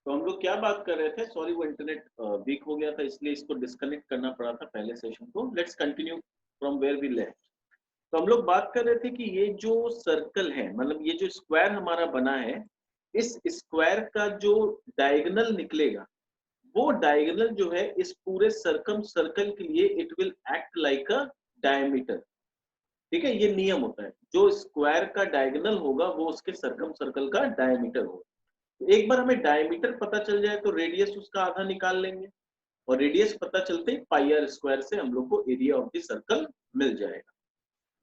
तो हम लोग क्या बात कर रहे थे, सॉरी वो इंटरनेट वीक हो गया था इसलिए इसको डिस्कनेक्ट करना पड़ा था पहले सेशन को। Let's continue from where we left. तो हम लोग बात कर रहे थे कि ये जो सर्कल है, मतलब ये जो स्क्वायर हमारा बना है, इस स्क्वायर का जो डायगोनल निकलेगा, वो डायगोनल जो है इस पूरे सर्कम सर्कल के लिए it will act like a diameter. ठीक है, ये नियम होता है, जो स्क्वायर का डायगोनल होगा वो उसके सर्कम सर्कल का डायमीटर होगा। तो एक बार हमें डायमीटर पता चल जाए तो रेडियस उसका आधा निकाल लेंगे, और रेडियस पता चलते ही पाई आर स्क्वायर से हम लोग को एरिया ऑफ द सर्कल मिल जाएगा।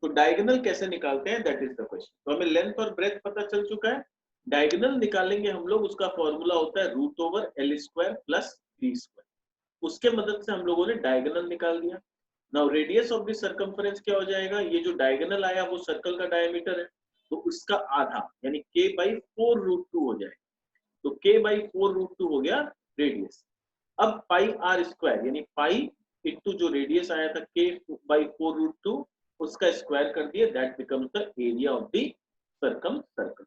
तो डायगोनल कैसे निकालते हैं, दैट इज द क्वेश्चन। तो हमें लेंथ और ब्रेथ पता चल चुका है, डायगोनल निकालेंगे हम लोग, उसका फॉर्मूला होता है root over L square plus B square. उसके मदद से हम लोगों ने डायगोनल निकाल दिया। Now radius of the circumference क्या हो जाएगा, ये जो डायगोनल आया वो सर्कल का डायमीटर है, तो उसका आधा यानी k बाई 4√2 हो जाएगा। तो k बाई 4√2 हो गया रेडियस। अब पाई आर स्क्वायर यानी पाई इंटू जो रेडियस आया था k बाई 4√2, उसका स्क्वायर कर दिए, that becomes the area of the circum circle.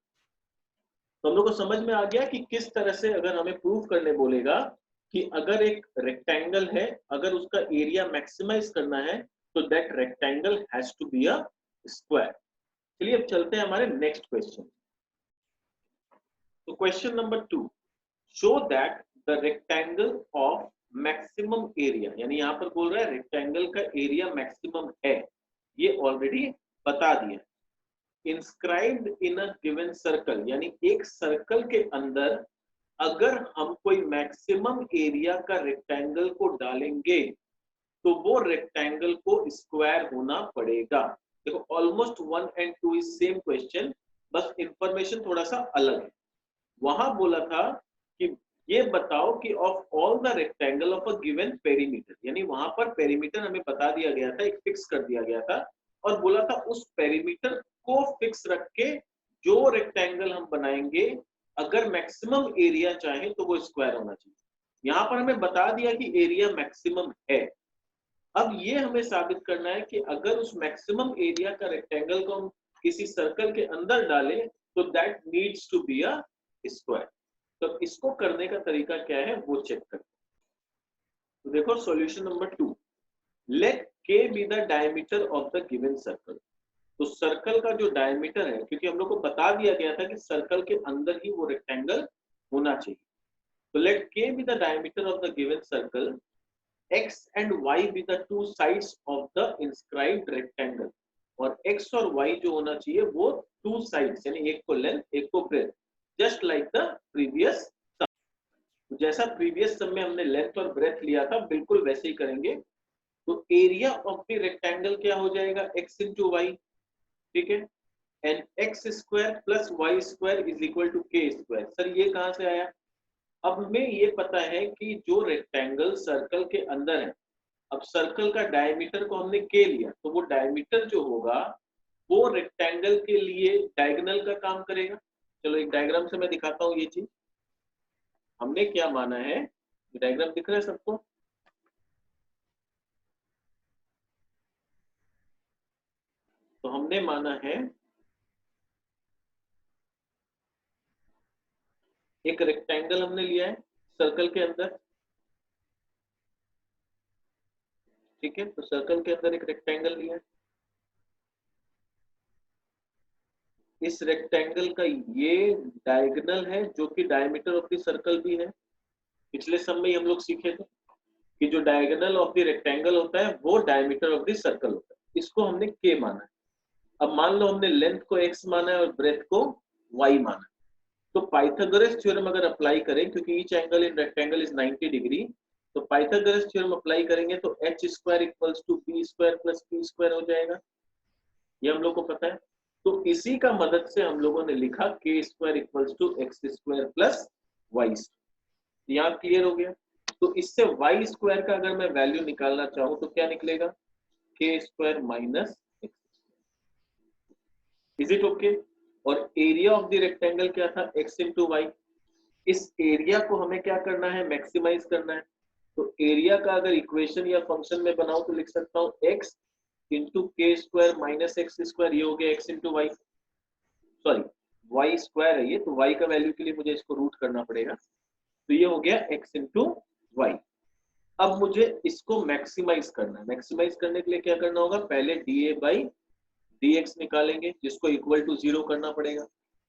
तो हम लोग को समझ में आ गया कि किस तरह से अगर हमें प्रूव करने बोलेगा कि अगर एक रेक्टेंगल है, अगर उसका एरिया मैक्सिमाइज करना है, तो that rectangle has to be a square. चलिए अब चलते हैं हमारे नेक्स्ट क्वेश्चन। तो question number 2, show that the rectangle of maximum area, यानी यहाँ पर बोल रहा है रेक्टेंगल का एरिया मैक्सिमम है, ये ऑलरेडी बता दिया। Inscribed in a given circle, यानी एक सर्कल के अंदर अगर हम कोई मैक्सिमम एरिया का रेक्टेंगल को डालेंगे तो वो रेक्टेंगल को स्क्वायर होना पड़ेगा। देखो almost 1 and 2 is same question, बस इंफॉर्मेशन थोड़ा सा अलग है। वहां बोला था कि ये बताओ कि of all the rectangle of a given perimeter, यानी वहां पर पेरीमीटर हमें बता दिया गया था, एक फिक्स कर दिया गया था, और बोला था उस पेरीमीटर को फिक्स रख के जो रेक्टेंगल हम बनाएंगे, अगर मैक्सिमम एरिया चाहे तो वो स्क्वायर होना चाहिए। यहाँ पर हमें बता दिया कि एरिया मैक्सिमम है। अब ये हमें साबित करना है कि अगर उस मैक्सिमम एरिया का रेक्टेंगल को हम किसी सर्कल के अंदर डालें तो that needs to be a square. तो इसको करने का तरीका क्या है वो चेक करते हैं। तो देखो solution number 2, let k be the diameter of the given circle. तो सर्कल का जो डायमीटर है, क्योंकि हम लोग को बता दिया गया था कि सर्कल के अंदर ही वो रेक्टेंगल होना चाहिए, तो let k be the diameter of the given circle, x and y be the two sides of the inscribed rectangle, और x और y जो होना चाहिए वो two sides, यानी एक को लेंथ एक को breadth, just like the previous sum. जैसा प्रीवियस सम में हमने लेंथ और ब्रेथ लिया था बिल्कुल वैसे ही करेंगे। तो एरिया ऑफ द रेक्टेंगल क्या हो जाएगा, x इंटू वाई। ठीक है, and x square plus y square is equal to k square. Sir ये कहां से आया, अब हमें ये पता है कि जो रेक्टेंगल सर्कल के अंदर है, अब सर्कल का डायमीटर को हमने के लिया, तो वो डायमीटर जो होगा वो रेक्टेंगल के लिए डायगोनल का काम करेगा। चलो एक डायग्राम से मैं दिखाता हूँ ये चीज। हमने क्या माना है, डायग्राम दिख रहा है सबको? तो हमने माना है एक रेक्टेंगल हमने लिया है सर्कल के अंदर। ठीक है, तो सर्कल के अंदर एक रेक्टेंगल लिया है। इस रेक्टेंगल का ये डायगोनल है जो कि डायमीटर ऑफ द सर्कल भी है। पिछले सम में हम लोग सीखे थे कि जो डायगोनल ऑफ द रेक्टेंगल होता है वो डायमीटर ऑफ द सर्कल होता है। इसको हमने के माना है। अब मान लो हमने लेंथ को x माना है और ब्रेथ को y माना है, तो पाइथागोरस थ्योरम अगर अप्लाई करें, क्योंकि each angle in rectangle is 90 degree, तो पाइथागोरस थ्योरम अप्लाई करेंगे तो h square equals to b square plus p square हो जाएगा। ये हम लोग को पता है। तो इसी का मदद से हम लोगों ने लिखा k square equals to x square plus y. यहाँ क्लियर हो गया। तो इससे वाई स्क्वायर का अगर मैं वैल्यू निकालना चाहूँ तो क्या निकलेगा, के square minus x. Is it okay? और एरिया ऑफ द रेक्टेंगल क्या था, एक्स इंटू वाई। इस एरिया को हमें क्या करना है, मैक्सिमाइज करना है। तो एरिया का अगर इक्वेशन या फंक्शन में बनाऊं तो लिख सकता हूँ x into k square minus x square, ये हो गया x into y, sorry y square है ये, तो वाई का वैल्यू के लिए मुझे इसको रूट करना पड़ेगा। तो ये हो गया x इंटू वाई। अब मुझे इसको मैक्सिमाइज करना है। मैक्सिमाइज करने के लिए क्या करना होगा, पहले डीए बाई dx निकालेंगे, जिसको इक्वल टू 0 करना पड़ेगा।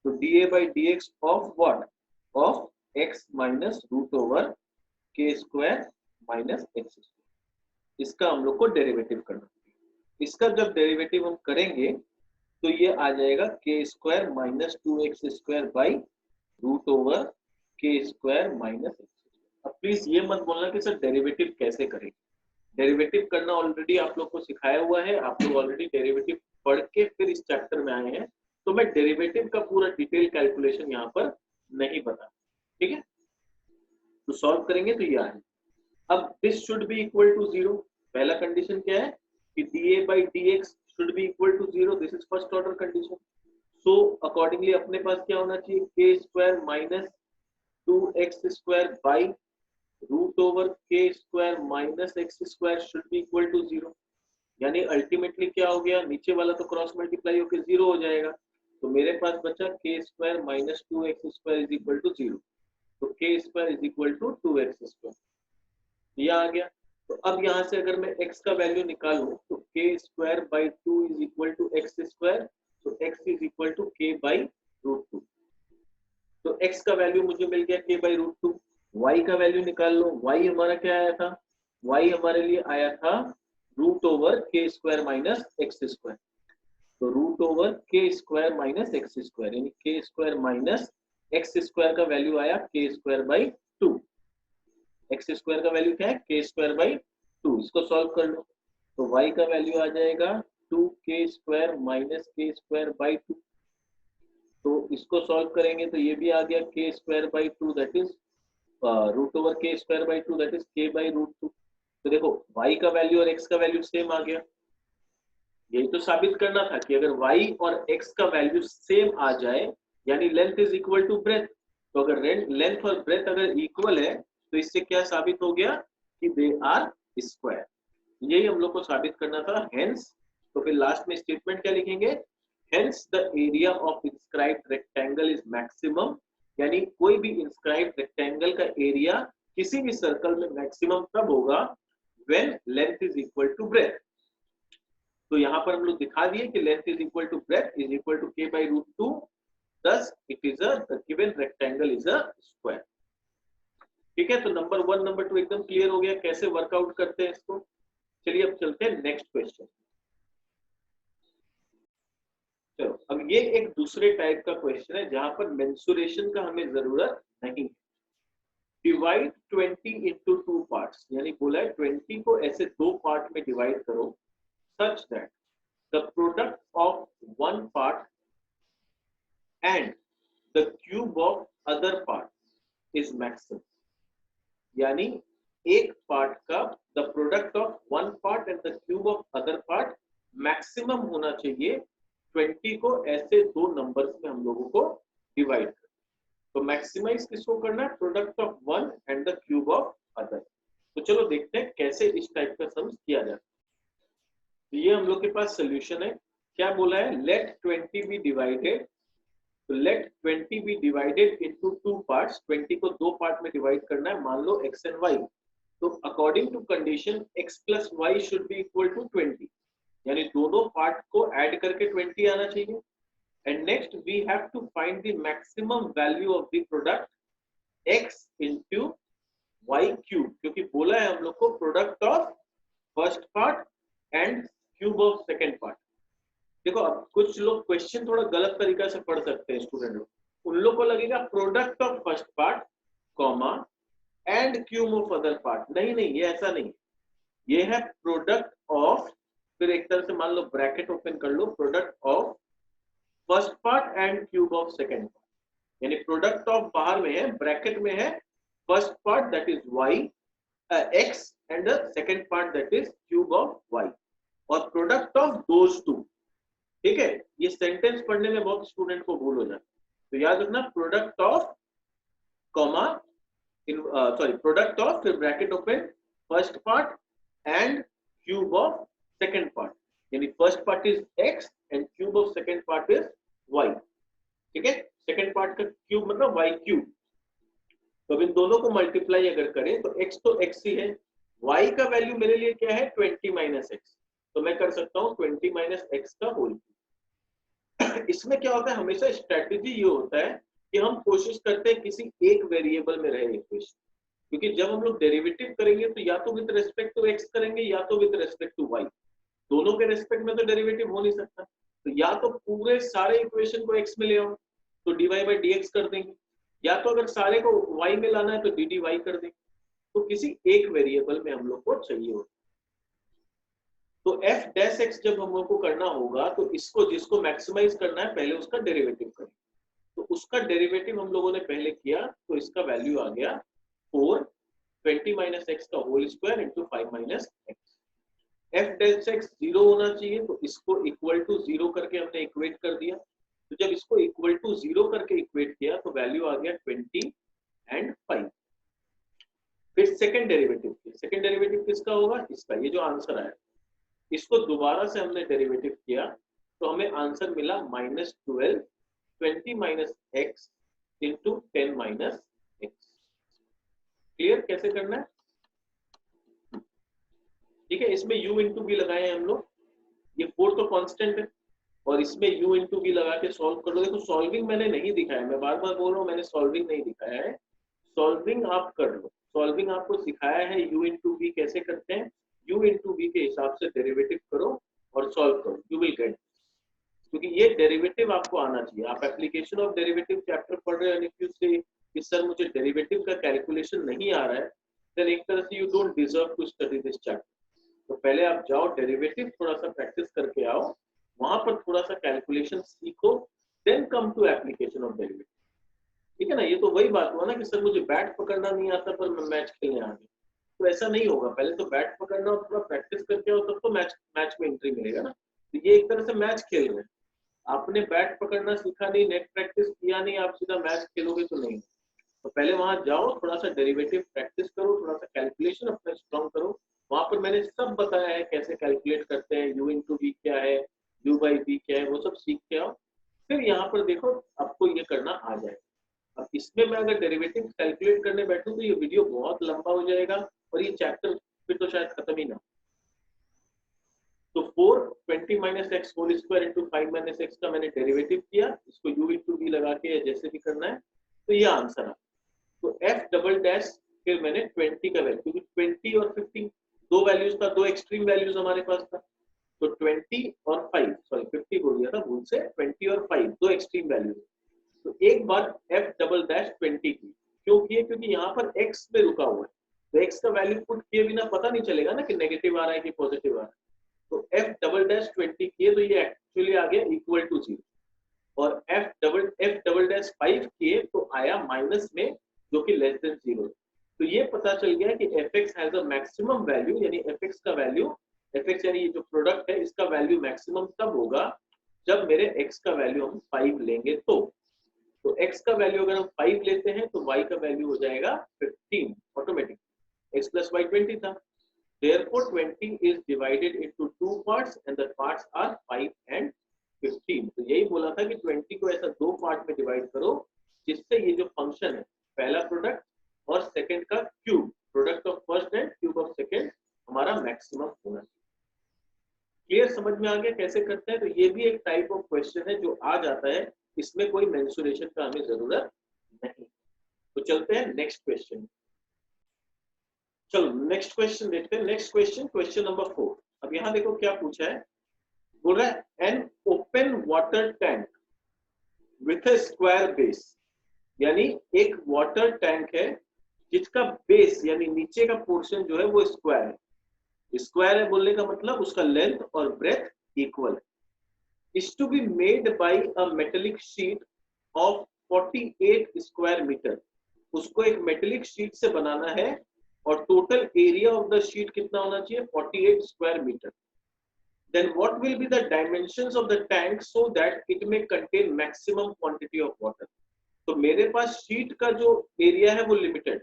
तो dA by dx of what, of x minus root over के स्क्वायर माइनस एक्स स्क्वायर। इसका हम लोग को डेरिवेटिव करना है। इसका जब डेरिवेटिव हम करेंगे तो ये आ जाएगा k square minus 2x square by root over के स्क्वायर माइनस एक्स। अब प्लीज ये मत बोलना कि सर डेरिवेटिव कैसे करेंगे। डेरिवेटिव करना ऑलरेडी आप लोग को सिखाया हुआ है, आप लोग ऑलरेडी डेरिवेटिव पढ़ के फिर इस चैप्टर में आए हैं, तो मैं डेरिवेटिव का पूरा डिटेल कैलकुलेशन यहाँ पर नहीं बता, ठीक है। तो सॉल्व करेंगे तो ये आ है। अब this should be equal to 0। पहला कंडीशन क्या है कि dA by dx should be equal to 0। This is first order condition. So accordingly अपने पास क्या होना चाहिए, K square minus 2x square by root over के square minus x square should be equal to 0। यानी अल्टीमेटली क्या हो गया, नीचे वाला तो क्रॉस मल्टीप्लाई होकर 0 हो जाएगा। तो मेरे पास बचा k square minus 2x square is equal to 0। तो k square is equal to 2x square, ये आ गया। तो अब यहाँ से अगर मैं x का वैल्यू निकालूं तो k square by 2 is equal to x square. तो x is equal to k by root 2। तो x का वैल्यू मुझे मिल गया के बाई रूट 2। y का वैल्यू निकाल लो। y हमारा क्या आया था, y हमारे लिए आया था रूट ओवर के स्क्वायर माइनस एक्स स्क्वायर। तो रूट ओवर के स्क्वायर माइनस एक्स स्क्वायर, यानी के स्क्वायर माइनस एक्स स्क्वायर का वैल्यू आया के स्क्वायर बाई 2। एक्स स्क्वायर का वैल्यू क्या है, के स्क्वायर बाई 2। इसको सॉल्व कर लो तो y का वैल्यू आ जाएगा 2k स्क्वायर माइनस के स्क्वायर बाई 2। तो इसको सॉल्व करेंगे तो ये भी आ गया k square by 2 that is root over के square by 2 that is k by root 2। तो देखो y का वैल्यू और x का वैल्यू सेम आ गया। यही तो साबित करना था कि अगर y और x का वैल्यू सेम आ जाए यानी length is equal to breadth. तो अगर लेंथ और ब्रेथ अगर इक्वल है तो इससे क्या साबित हो गया कि दे आर स्क्वायर। यही हम लोग को साबित करना था। हेंस, तो फिर लास्ट में स्टेटमेंट क्या लिखेंगे, hence the area of inscribed rectangle is maximum. यानी कोई भी इंस्क्राइब्ड रेक्टेंगल का एरिया किसी भी सर्कल में मैक्सिमम तब होगा when length is equal to breadth. तो यहाँ पर हम लोग दिखा दिए कि length is equal to breadth is equal to k by root 2। thus it is a the given rectangle is a square। ठीक है, तो नंबर 1 नंबर 2 एकदम क्लियर हो गया कैसे वर्कआउट करते हैं इसको। चलिए अब चलते हैं नेक्स्ट क्वेश्चन। चलो अब ये एक दूसरे टाइप का क्वेश्चन है जहां पर मेंसुरेशन का हमें जरूरत नहीं है। डिवाइड 20 into 2 पार्ट्स, यानी बोला है 20 को ऐसे दो पार्ट में डिवाइड करो such that the product of one part and the cube of other part is maximum। यानी एक पार्ट का the product of one part and the cube of other part maximum होना चाहिए 20 को ऐसे दो नंबर्स में हम लोगों को डिवाइड करना। तो मैक्सिमाइज किसको करना है, product of one and the cube of other. तो चलो देखते हैं कैसे इस टाइप का सम्स किया जाता है। तो ये हम लोग के पास सोल्यूशन है। क्या बोला है, लेट 20 बी डिवाइडेड। तो let 20 be divided into two parts. 20 को दो पार्ट में डिवाइड करना है, मान लो x एंड y। तो according to condition x plus y should be equal to 20, यानी दोनों पार्ट को ऐड करके 20 आना चाहिए। And next we have to find the maximum value of the product x into y cube, क्योंकि बोला है हम लोग को product of first part and cube of second part. देखो अब कुछ लोग क्वेश्चन थोड़ा गलत तरीका से पढ़ सकते हैं स्टूडेंट लोग, उन लोग को लगेगा product of first part comma and cube of other part. नहीं नहीं, ये ऐसा नहीं, ये है प्रोडक्ट ऑफ, फिर एक तरह से मान लो ब्रैकेट ओपन कर लो, product of first part and cube of second part. यानी प्रोडक्ट ऑफ बाहर में है, ब्रैकेट में है first part that is y x and the second part that is cube of y, और प्रोडक्ट ऑफ दोज टू। ठीक है, ये सेंटेंस पढ़ने में बहुत स्टूडेंट को भूल हो जाता है, तो याद रखना product of comma sorry product of फिर bracket open first part and cube of second part, यानी first part is x and cube of second part is y। ठीक है, सेकंड पार्ट का क्यूब मतलब y क्यूब। तो अब इन दोनों को मल्टीप्लाई अगर करें तो x तो x ही है, y का वैल्यू मेरे लिए क्या है 20 माइनस एक्स, तो मैं कर सकता हूँ 20 माइनस एक्स का होल। इसमें क्या होता है, हमेशा स्ट्रेटेजी ये होता है कि हम कोशिश करते हैं किसी एक वेरिएबल में रहे इक्वेशन, क्योंकि जब हम लोग डेरिवेटिव करेंगे तो या तो विद रेस्पेक्ट टू x करेंगे या तो विद रेस्पेक्ट टू y, दोनों के रेस्पेक्ट में तो डेरिवेटिव हो नहीं सकता। तो या तो पूरे सारे इक्वेशन को x में ले आओ तो dy बाई dx कर देंगे, या तो अगर सारे को y में लाना है तो dy कर देंगे। तो किसी एक वेरिएबल में हम लोग को चाहिए होता है। तो f डैश x जब हम लोग को करना होगा तो इसको जिसको मैक्सिमाइज करना है पहले उसका डेरिवेटिव करें, तो उसका डेरिवेटिव हम लोगों ने पहले किया तो इसका वैल्यू आ गया 4 20 माइनस एक्स का whole square into 5 minus x. F dash x 0 होना चाहिए तो इसको इक्वल टू 0 करके हमने इक्वेट कर दिया, तो जब इसको इक्वल टू 0 करके इक्वेट किया तो वैल्यू आ गया 20 एंड 5। फिर सेकंड डेरिवेटिव किसका होगा, इसका, ये जो आंसर आया इसको दोबारा से हमने डेरिवेटिव किया तो हमें आंसर मिला -12 20 minus x into 10 minus x. Clear कैसे करना है, ठीक है। इसमें u इंटू बी लगाए हैं हम लोग, ये 4 तो कांस्टेंट है और इसमें u इंटू बी लगा के सॉल्व कर लो। देखो सॉल्विंग मैंने नहीं दिखाया, मैं बार बार बोल रहा हूँ मैंने सॉल्विंग नहीं दिखाया है, सॉल्विंग आप कर लो। सॉल्विंग आपको सिखाया है u इंटू बी कैसे करते हैं, u इंटू बी के हिसाब से डेरिवेटिव करो और सॉल्व करो, यू विल गेट, क्योंकि ये डेरिवेटिव आपको आना चाहिए। आप एप्लीकेशन ऑफ डेरिवेटिव चैप्टर पढ़ रहे हो, इफ यू से कि सर मुझे डेरिवेटिव का कैलकुलेशन नहीं आ रहा है, देन एक तरह से you don't deserve to study this chapter. तो पहले आप जाओ डेरिवेटिव थोड़ा सा प्रैक्टिस करके आओ, वहां पर थोड़ा सा कैलकुलेशन सीखो, then come to application of derivative, ठीक है ना। ये तो वही बात हुआ ना कि सर मुझे बैट पकड़ना नहीं आता पर मैं मैच खेलने आ गया, तो ऐसा नहीं होगा। पहले तो बैट पकड़ना और थोड़ा प्रैक्टिस करके आओ तब तो मैच में एंट्री मिलेगा ना। तो ये एक तरह से मैच खेल रहे हैं, आपने बैट पकड़ना सीखा नहीं, नेट प्रैक्टिस किया नहीं, आप सीधा मैच खेलोगे तो नहीं। तो पहले वहां जाओ, थोड़ा सा डेरिवेटिव प्रैक्टिस करो, थोड़ा सा कैलकुलेशन अपना स्ट्रॉन्ग करो। वहां पर मैंने सब बताया है कैसे कैलकुलेट करते हैं, u इंटू बी क्या है, u बाई बी क्या है, वो सब सीख के आओ। फिर यहाँ पर देखो आपको ये करना आ जाएगा। अब इसमें मैं अगर डेरिवेटिव कैलकुलेट करने बैठूं तो ये वीडियो बहुत लंबा हो जाएगा और ये चैप्टर फिर तो शायद खत्म ही ना। तो 4 20 minus x whole square into 5 minus x का मैंने डेरिवेटिव किया, इसको u इंटू बी लगा के जैसे भी करना है, तो ये आंसर आ। तो f डबल डैश फिर मैंने 20 का वैल्यू, क्योंकि 20 और 15 दो वैल्यूज था, दो एक्सट्रीम वैल्यूज हमारे पास था, तो 20 और 5 सॉरी 50 बोल दिया था भूल से, 20 और 5 दो एक्सट्रीम वैल्यूज। तो एक बार f डबल डैश 20 की क्यों किए, क्योंकि यहाँ पर x में रुका हुआ है, तो x का वैल्यू पुट किए बिना पता नहीं चलेगा ना कि नेगेटिव आ रहा है कि पॉजिटिव आ रहा है। तो f डबल डैश 20 किए तो ये एक्चुअली आ गया इक्वल टू 0, और f डबल डैश 5 किए तो आया माइनस में जो कि लेस देन 0। तो ये पता चल गया कि fx has a maximum value, यानी fx का वैल्यू, fx यानी ये जो प्रोडक्ट है इसका वैल्यू मैक्सिमम तब होगा जब मेरे x का वैल्यू हम 5 लेंगे। तो x का वैल्यू अगर हम 5 लेते हैं तो y का वैल्यू हो जाएगा 15 ऑटोमेटिक, x प्लस y 20 था। Therefore 20 is divided into two parts and the parts are 5 and 15। तो यही बोला था कि 20 को ऐसा दो पार्ट में डिवाइड करो जिससे ये जो फंक्शन है पहला प्रोडक्ट और सेकंड का cube, product of first and cube of second हमारा मैक्सिमम होना चाहिए। क्लियर, समझ में आ गया कैसे करते हैं। तो ये भी एक टाइप ऑफ क्वेश्चन है जो आ जाता है, इसमें कोई मेंसुरेशन का हमें जरूरत नहीं। तो चलते हैं नेक्स्ट क्वेश्चन। चलो नेक्स्ट क्वेश्चन देखते हैं। Next question, question number 4। अब यहाँ देखो क्या पूछा है, बोल रहा है an open water tank with a square base, यानी एक वाटर टैंक है जिसका बेस यानी नीचे का पोर्शन जो है वो स्क्वायर है। स्क्वायर है बोलने का मतलब उसका लेंथ और ब्रेथ इक्वल है। Is to be made by a metallic sheet of 48 square metre, उसको एक मेटेलिक शीट से बनाना है और total area of the sheet कितना होना चाहिए 48 square metre. Then what will be the dimensions of the tank so that it may contain maximum quantity of water? तो मेरे पास शीट का जो एरिया है वो लिमिटेड,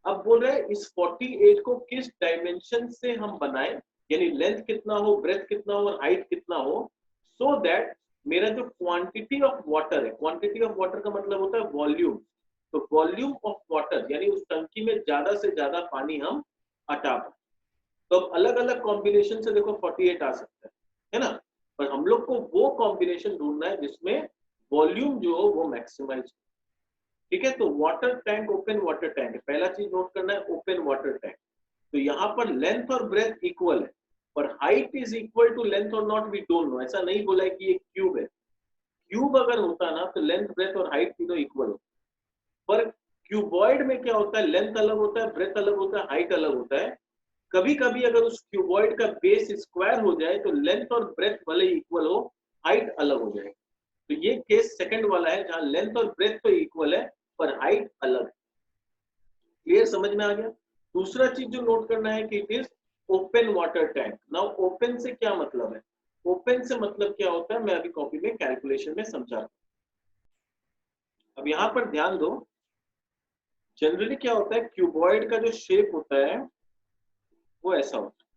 अब बोल रहे हैं इस 48 को किस डायमेंशन से हम बनाएं, यानी लेंथ कितना हो, ब्रेथ कितना हो और हाइट कितना हो, so that मेरा जो क्वांटिटी ऑफ वाटर है, क्वांटिटी ऑफ वाटर का मतलब होता है वॉल्यूम, तो वॉल्यूम ऑफ वाटर यानी उस टंकी में ज्यादा से ज्यादा पानी हम हटा पाए। तो अब अलग अलग कॉम्बिनेशन से देखो 48 आ सकता है ना, पर हम लोग को वो कॉम्बिनेशन ढूंढना है जिसमें वॉल्यूम जो हो वो मैक्सिमाइज। ठीक है, तो water tank, open water tank, पहला चीज नोट करना है ओपन वाटर टैंक। तो यहाँ पर लेंथ और ब्रेथ इक्वल है, पर height is equal to length और नॉट, वी डोंट नो। ऐसा नहीं बोला है कि ये क्यूब है। क्यूब अगर होता ना तो लेंथ ब्रेथ और हाइट तीनों इक्वल होता, पर क्यूबॉइड में क्या होता है, लेंथ अलग होता है, ब्रेथ अलग होता है, हाइट अलग होता है। कभी कभी अगर उस क्यूबॉइड का बेस स्क्वायर हो जाए तो लेंथ और ब्रेथ भले इक्वल हो, हाइट अलग हो जाएगी। तो ये केस सेकंड वाला है जहां लेंथ और ब्रेथ तो इक्वल है पर हाइट अलग है। क्लियर, समझ में आ गया। दूसरा चीज जो नोट करना है कि it is open water tank. Now open से क्या मतलब है, ओपन से मतलब क्या होता है मैं अभी कॉपी में कैलकुलेशन में समझा रहा हूं। अब यहां पर ध्यान दो, जनरली क्या होता है क्यूबॉइड का जो शेप होता है वो ऐसा होता है।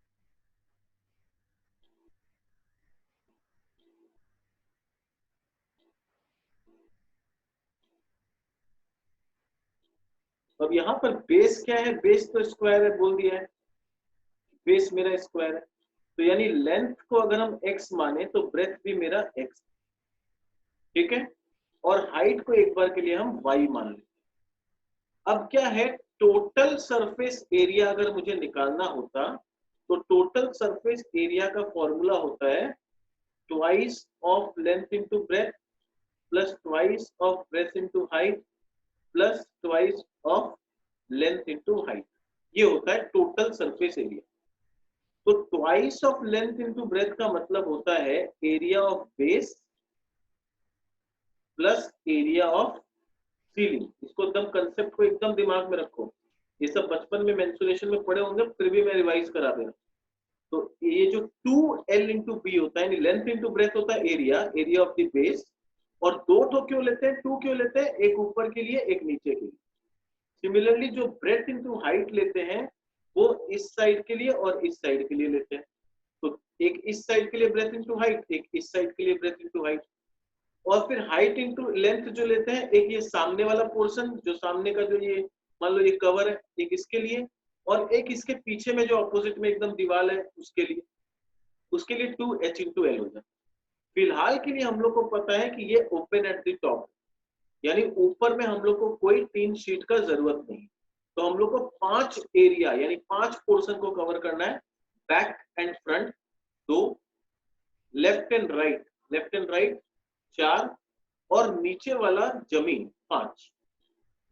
अब यहाँ पर बेस क्या है, बेस तो स्क्वायर है, बोल दिया है बेस मेरा स्क्वायर है। तो यानी लेंथ को अगर हम x माने तो ब्रेथ भी मेरा x, ठीक है, और हाइट को एक बार के लिए हम y मान लेते। अब क्या है, टोटल सरफेस एरिया अगर मुझे निकालना होता तो टोटल सरफेस एरिया का फॉर्मूला होता है twice of length into breadth plus twice of breath into height plus twice of length into height. ये होता है टोटल सरफेस एरिया। तो twice of length into breadth का मतलब होता है area of base plus area of ceiling. इसको एकदम कंसेप्ट को एकदम दिमाग में रखो, ये सब बचपन में मेंसुरेशन में पढ़े होंगे, फिर भी मैं रिवाइज करा दे रहा हूं। तो ये जो 2L इंटू बी होता है, लेंथ इंटू ब्रेथ होता है area, area of the base. और दो ठो क्यों लेते हैं, टू क्यों लेते हैं, एक ऊपर के लिए एक नीचे के लिए। सिमिलरली जो ब्रेथ इंटू हाइट लेते हैं वो इस साइड के लिए और इस साइड के लिए लेते हैं। तो एक इस साइड के लिए ब्रेथ इंटू हाइट, एक इस साइड के लिए ब्रेथ इंटू हाइट। और फिर हाइट इंटू लेंथ जो लेते हैं, एक ये सामने वाला पोर्शन, जो सामने का जो ये मान लो ये कवर है, एक इसके लिए, और एक इसके पीछे में जो अपोजिट में एकदम दीवार है उसके लिए 2H इंटू एल हो जाए। फिलहाल के लिए हम लोग को पता है कि ये ओपन एट द टॉप, यानी ऊपर में हम लोग को कोई टीन शीट का जरूरत नहीं। तो हम लोग को 5 एरिया यानी 5 पोर्शन को कवर करना है, back and front 2, left and right 4, और नीचे वाला जमीन 5।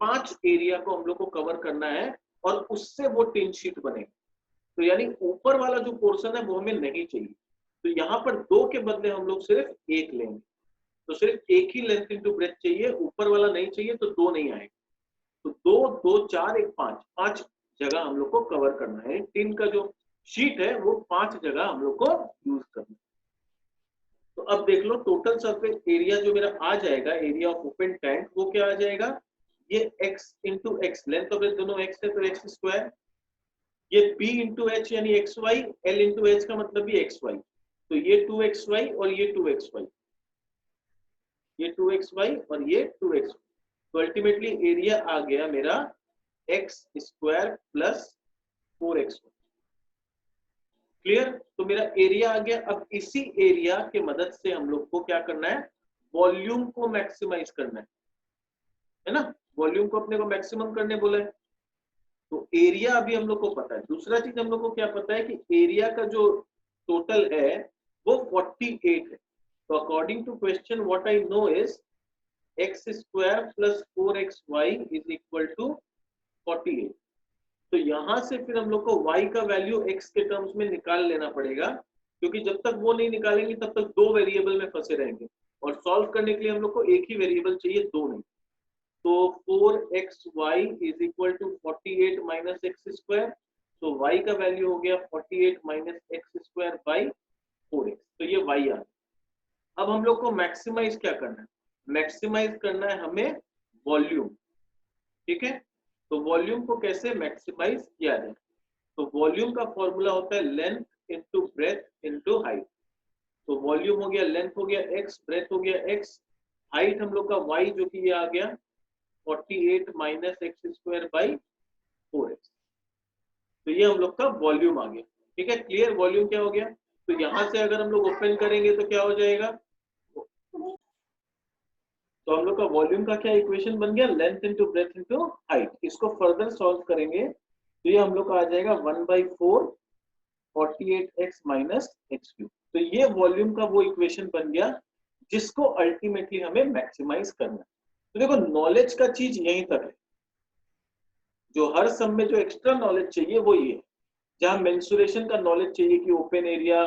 5 एरिया को हम लोग को कवर करना है और उससे वो टीन शीट बनेगा। तो यानी ऊपर वाला जो पोर्शन है वो हमें नहीं चाहिए, तो यहाँ पर 2 के बदले हम लोग सिर्फ 1 लेंगे। तो सिर्फ एक ही लेंथ इंटू ब्रेथ चाहिए, ऊपर वाला नहीं चाहिए, तो 2 नहीं आएगा। तो 2 2 4 1 5, 5 जगह हम लोग को कवर करना है। टीन का जो शीट है वो 5 जगह हम लोग को यूज करना है। तो अब देख लो टोटल सरफेस एरिया जो मेरा आ जाएगा, एरिया ऑफ ओपन टैंक, वो क्या आ जाएगा, ये x इंटू एक्स, लेंथ और ब्रेथ दोनों x है तो x स्क्वायर, ये p इंटू एच यानी xy, l इंटू एच का मतलब भी xy, तो ये 2xy और ये 2xy, ये 2xy और ये 2xy। तो अल्टीमेटली एरिया आ गया मेरा x square plus 4xy। Clear, तो मेरा एरिया आ गया। अब इसी एरिया के मदद से हम लोग को क्या करना है, वॉल्यूम को मैक्सिमाइज करना है ना, वॉल्यूम को अपने को मैक्सिमम करने बोला है। तो एरिया अभी हम लोग को पता है। दूसरा चीज हम लोग को क्या पता है कि एरिया का जो टोटल है वो 48 है। तो according to question what I know is x square plus 4xy is equal to 48। तो यहां से फिर हम लोग को y का वैल्यू x के टर्म्स में निकाल लेना पड़ेगा, क्योंकि जब तक वो नहीं निकालेंगे तब तक 2 वेरिएबल में फंसे रहेंगे, और सॉल्व करने के लिए हम लोग को एक ही वेरिएबल चाहिए, 2 नहीं। तो 4xy is equal to 48 minus x square. तो y का वैल्यू हो गया 48 minus x square by 4x। तो ये y आ गया। अब हम लोग को मैक्सिमाइज क्या करना है, मैक्सिमाइज करना है हमें वॉल्यूम। ठीक है, तो वॉल्यूम को कैसे मैक्सिमाइज किया जाए, तो वॉल्यूम का फॉर्मूला होता है length into breadth into height. तो वॉल्यूम हो गया, लेंथ हो गया x, ब्रेथ हो गया x, हाइट हम लोग का y जो कि ये आ गया 48 minus x square by 4x। तो ये हम लोग का वॉल्यूम आ गया। ठीक है, क्लियर, वॉल्यूम क्या हो गया। तो यहां से अगर हम लोग ओपन करेंगे तो क्या हो जाएगा, तो हम लोग का वॉल्यूम का क्या इक्वेशन बन गया, length into breadth into height. इसको फर्दर सॉल्व करेंगे तो ये हम लोग का आ जाएगा 1/4 48x माइनस एक्स क्यूब। तो ये वॉल्यूम का वो इक्वेशन बन गया जिसको अल्टीमेटली हमें मैक्सिमाइज करना है। तो देखो नॉलेज का चीज यहीं तक है, जो हर सम में जो एक्स्ट्रा नॉलेज चाहिए वो ये है। जहां मेंसुरेशन का नॉलेज चाहिए कि ओपन एरिया,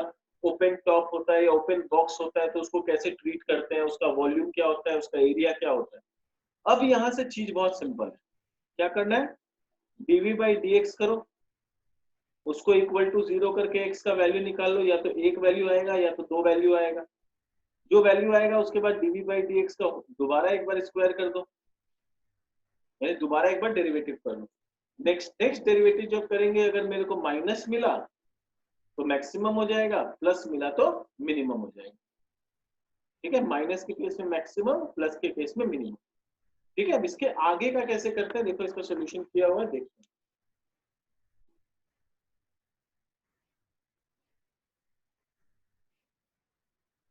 ओपन टॉप होता है या ओपन बॉक्स होता है तो उसको कैसे ट्रीट करते हैं, उसका वॉल्यूम क्या होता है, उसका एरिया क्या होता है। अब यहां से चीज बहुत सिंपल है, क्या करना है, dv बाई dx करो, उसको इक्वल टू 0 करके x का वैल्यू निकाल लो, या तो एक वैल्यू आएगा या तो दो वैल्यू आएगा। जो वैल्यू आएगा उसके बाद dv बाई dx का दोबारा एक बार स्क्वायर कर दो, यानी दोबारा एक बार डेरिवेटिव कर लो। नेक्स्ट डेरिवेटिव जब करेंगे अगर मेरे को माइनस मिला तो मैक्सिमम हो जाएगा, प्लस मिला तो मिनिमम हो जाएगा। ठीक है, माइनस के केस में मैक्सिमम, प्लस के केस में मिनिमम। ठीक है, अब इसके आगे का कैसे करते हैं, देखो इसका सोल्यूशन किया हुआ है, देखते हैं।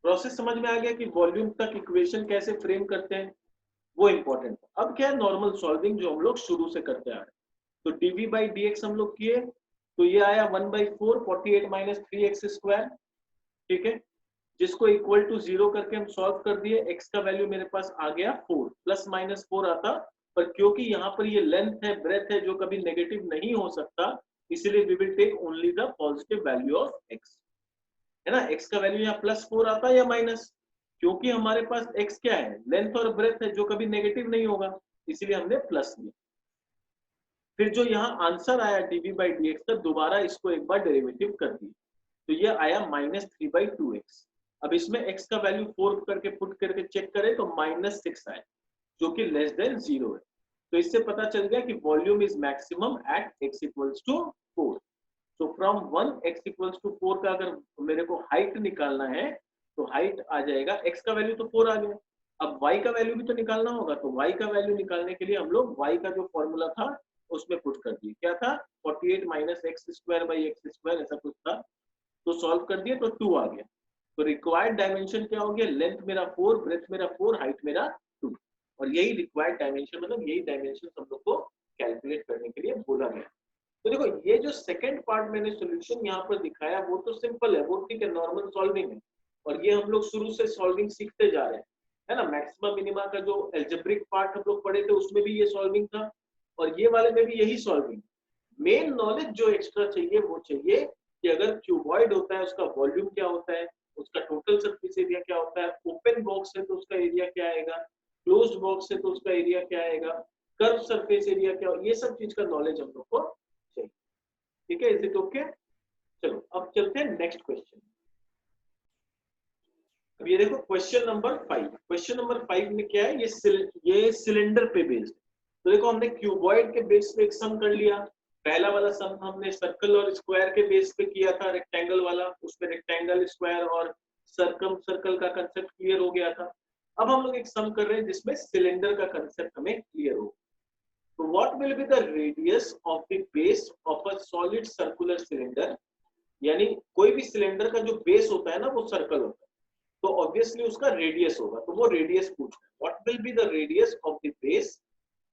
प्रोसेस समझ में आ गया कि वॉल्यूम तक इक्वेशन कैसे फ्रेम करते हैं, वो इंपॉर्टेंट है। अब क्या है, नॉर्मल सॉल्विंग जो हम लोग शुरू से करते आ रहे हैं। तो dv बाई dx हम लोग किए तो ये आया 1/4 48 माइनस 3x स्क्वायर। ठीक है, जिसको इक्वल टू 0 करके हम सॉल्व कर दिए, x का वैल्यू मेरे पास आ गया 4, प्लस माइनस 4 आता, पर क्योंकि यहाँ पर ये लेंथ है, ब्रेथ है, जो कभी नेगेटिव नहीं हो सकता, इसलिए we will take only the positive value of x। है ना, x का वैल्यू यहाँ +4 आता है या माइनस, क्योंकि हमारे पास x क्या है, लेंथ और ब्रेथ है, जो कभी नेगेटिव नहीं होगा, इसीलिए हमने प्लस लिया। फिर जो यहाँ आंसर आया dv बाई dx का, दोबारा इसको एक बार डेरिवेटिव कर दिया, तो ये आया -3/2x। अब इसमें x का वैल्यू 4 करके पुट करके चेक करें तो -6 आए, जो कि लेस देन 0 है। तो इससे पता चल गया कि volume is maximum at x equals to 4। तो फ्रॉम 1 x इक्वल्स टू 4 का अगर मेरे को हाइट निकालना है तो हाइट आ जाएगा, x का वैल्यू तो 4 आ गया, अब y का वैल्यू भी तो निकालना होगा। तो y का वैल्यू निकालने के लिए हम लोग y का जो फॉर्मूला था उसमें पुट कर दिए, क्या था, 48 minus x square by x square, ऐसा कुछ था। तो सॉल्व कर दिए तो 2 आ गया। तो रिक्वायर्ड डायमेंशन क्या हो गया, लेंथ मेरा 4, ब्रेथ मेरा 4, हाइट मेरा 2। और यही रिक्वायर्ड डायमेंशन, मतलब यही डायमेंशन हम लोग को कैलकुलेट करने के लिए बोला गया। तो देखो ये जो सेकंड पार्ट मैंने सॉल्यूशन यहाँ पर दिखाया वो तो सिंपल है, वो ठीक है, नॉर्मल सॉल्विंग है, और ये हम लोग शुरू से सॉल्विंग सीखते जा रहे हैं, है ना। मैक्सिमम मिनिमा का जो एल्जेब्रिक पार्ट हम लोग पढ़े थे उसमें भी ये सॉल्विंग था, और ये वाले में भी यही सॉल्विंग। मेन नॉलेज जो एक्स्ट्रा चाहिए वो चाहिए कि अगर क्यूबॉइड होता है उसका वॉल्यूम क्या होता है, उसका टोटल सरफेस एरिया क्या होता है, ओपन बॉक्स है तो उसका एरिया क्या आएगा, क्लोज्ड बॉक्स है तो उसका एरिया क्या आएगा, कर्व सरफेस एरिया क्या, ये सब चीज का नॉलेज हम लोग को चाहिए। ठीक है, इज इट ओके। चलो अब चलते हैं नेक्स्ट क्वेश्चन। अब ये देखो क्वेश्चन नंबर 5। क्वेश्चन नंबर 5 में क्या है, ये सिलेंडर पे बेस्ड। तो देखो हमने क्यूबॉइड के बेस पे एक सम कर लिया, पहला वाला सम हमने सर्कल और स्क्वायर के बेस पे किया था, रेक्टेंगल वाला, उसमें रेक्टेंगल, स्क्वायर और सर्कम सर्कल का कंसेप्ट क्लियर हो गया था। अब हम लोग एक सम कर रहे हैं जिसमें सिलेंडर का कंसेप्ट हमें क्लियर हो। तो what will be the radius of the base of a solid circular cylinder, यानी कोई भी सिलेंडर का जो बेस होता है ना वो सर्कल होता है, तो ऑब्वियसली उसका रेडियस होगा, तो वो रेडियस पूछ रहा है। What will be the radius of the base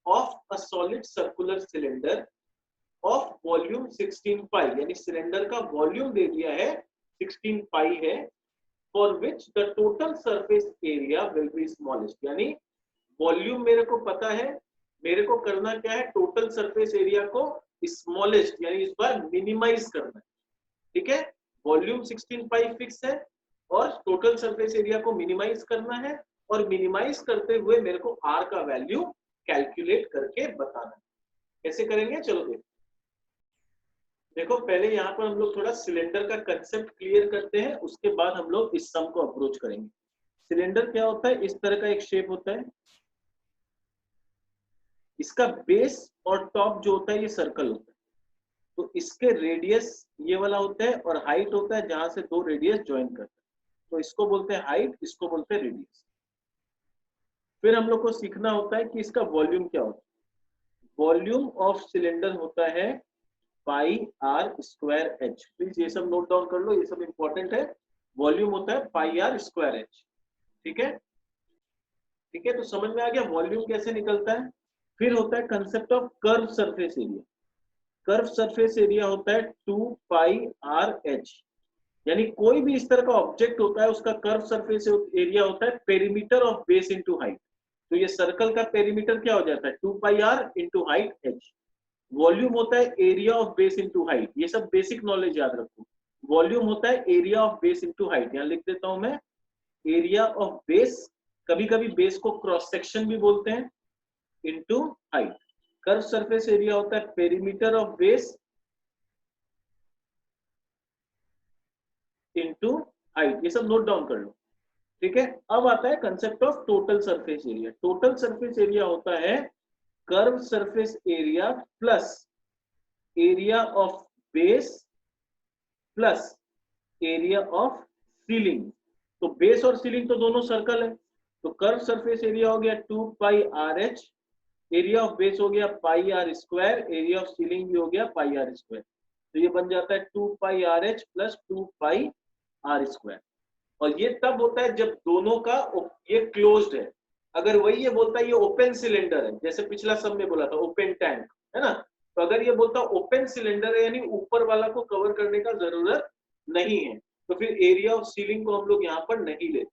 of a solid circular cylinder of volume 16 पाई, यानी सिलेंडर का वॉल्यूम दे दिया है 16 पाई है, for which the total surface area will be smallest. यानी वॉल्यूम मेरे को पता है, मेरे को करना क्या है, टोटल सरफेस एरिया को स्मॉलेस्ट यानी इस बार मिनिमाइज करना है। ठीक है, वॉल्यूम 16 पाई फिक्स है और टोटल सरफेस एरिया को मिनिमाइज करना है, और मिनिमाइज करते हुए मेरे को आर का वैल्यू कैलकुलेट करके बताना है। कैसे करेंगे, चलो देखो पहले यहाँ पर हम लोग थोड़ा सिलेंडर का कंसेप्ट क्लियर करते हैं, उसके बाद हम लोग इस सम को अप्रोच करेंगे। सिलेंडर क्या होता है, इस तरह का एक शेप होता है, इसका बेस और टॉप जो होता है ये सर्कल होता है, तो इसके रेडियस ये वाला होता है और हाइट होता है जहां से दो रेडियस ज्वाइन करते हैं, तो इसको बोलते हैं हाइट, इसको बोलते हैं रेडियस। फिर हम लोग को सीखना होता है कि इसका वॉल्यूम क्या होता है। वॉल्यूम ऑफ सिलेंडर होता है पाई आर स्क्वायर एच। प्लीज ये सब नोट डाउन कर लो, ये सब इंपॉर्टेंट है। वॉल्यूम होता है पाई आर स्क्वायर एच। ठीक है, ठीक है, तो समझ में आ गया वॉल्यूम कैसे निकलता है। फिर होता है concept of curve surface area. Curve surface area होता है 2 पाई आर एच। यानी कोई भी इस तरह का ऑब्जेक्ट होता है उसका कर्व सरफेस एरिया होता है perimeter of base into height. तो ये सर्कल का पेरीमीटर क्या हो जाता है 2 pi r into height h. Volume होता है area of base into height. ये सब बेसिक नॉलेज याद रखो। वॉल्यूम होता है area of base into height. यहाँ लिख देता हूं मैं, एरिया ऑफ बेस, कभी कभी बेस को क्रॉस सेक्शन भी बोलते हैं, into height. Curve surface area होता है perimeter of base into height. ये सब नोट डाउन कर लो। ठीक है, अब आता है concept of total surface area. Total surface area होता है curve surface area plus area of base plus area of ceiling. तो बेस और सीलिंग तो दोनों सर्कल है, तो कर्व सरफेस एरिया हो गया 2 pi r h, area of base हो गया pi r square, area of ceiling भी हो गया पाई आर स्क्वायर। तो ये बन जाता है 2 pi r h plus 2 pi r square. और ये तब होता है जब दोनों का ये क्लोज्ड है। अगर वही ये बोलता है ये ओपन सिलेंडर है, जैसे पिछला सब में बोला था ओपन टैंक है ना, तो अगर ये बोलता ओपन सिलेंडर है यानी ऊपर वाला को कवर करने का जरूरत नहीं है, तो फिर एरिया ऑफ सीलिंग को हम लोग यहाँ पर नहीं लेते।